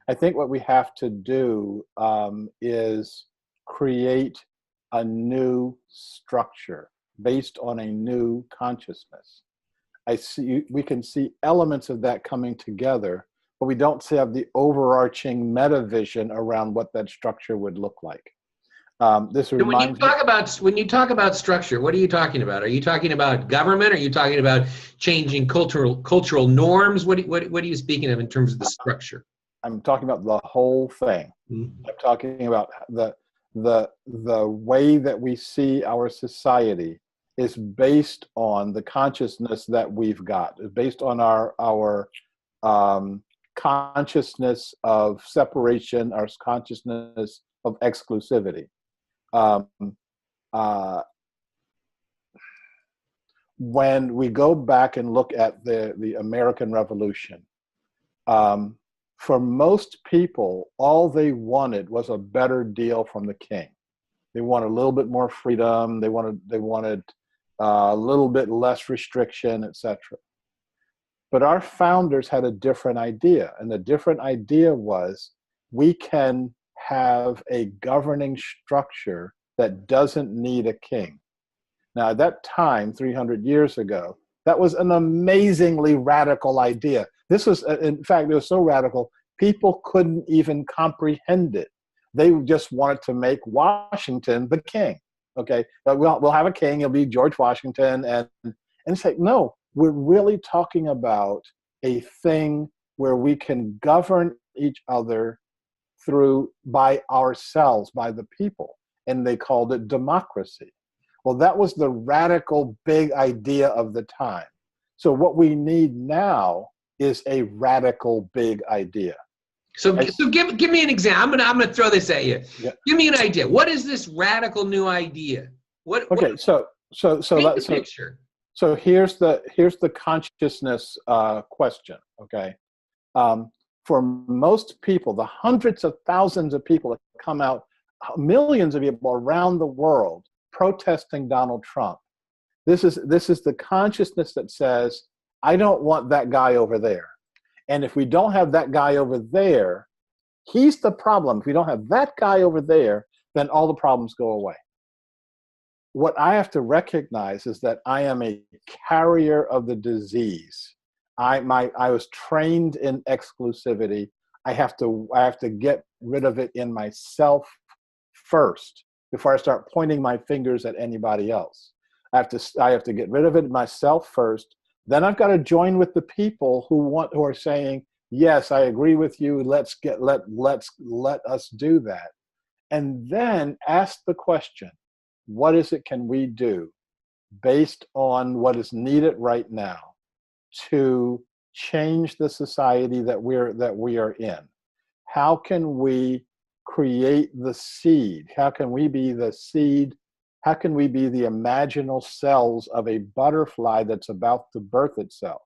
I think what we have to do is create a new structure based on a new consciousness. We can see elements of that coming together, but we don't have the overarching meta vision around what that structure would look like. This So reminds me. when you talk about structure, what are you talking about? Are you talking about government? Are you talking about changing cultural norms? What are you speaking of in terms of the structure? I'm talking about the whole thing. Mm-hmm. I'm talking about the way that we see our society is based on the consciousness that we've got. It's based on our consciousness of separation, our consciousness of exclusivity. Um, uh, when we go back and look at the American Revolution, for most people, all they wanted was a better deal from the king. They wanted a little bit more freedom. They wanted a little bit less restriction, etc. But our founders had a different idea, and the different idea was we can have a governing structure that doesn't need a king. Now, at that time, 300 years ago, that was an amazingly radical idea. This was, in fact, it was so radical, people couldn't even comprehend it. They just wanted to make Washington the king. Okay, we'll have a king, it'll be George Washington. And it's like, no, we're really talking about a thing where we can govern each other by ourselves, by the people. And they called it democracy. Well, that was the radical big idea of the time. So what we need now is a radical big idea. So give me an example. I'm gonna throw this at you. Yeah. Give me an idea. What is this radical new idea? Okay, so paint the picture. So here's the consciousness question. Okay, for most people, the hundreds of thousands of people that come out, millions of people around the world protesting Donald Trump, this is the consciousness that says, I don't want that guy over there. And if we don't have that guy over there, he's the problem. If we don't have that guy over there, then all the problems go away. What I have to recognize is that I am a carrier of the disease. I was trained in exclusivity. I have to get rid of it in myself first before I start pointing my fingers at anybody else. I have to get rid of it myself first. Then I've got to join with the people who are saying, yes, I agree with you. Let us do that. And then ask the question, what is it can we do based on what is needed right now to change the society that we are in? How can we create the seed? How can we be the seed? How can we be the imaginal cells of a butterfly that's about to birth itself?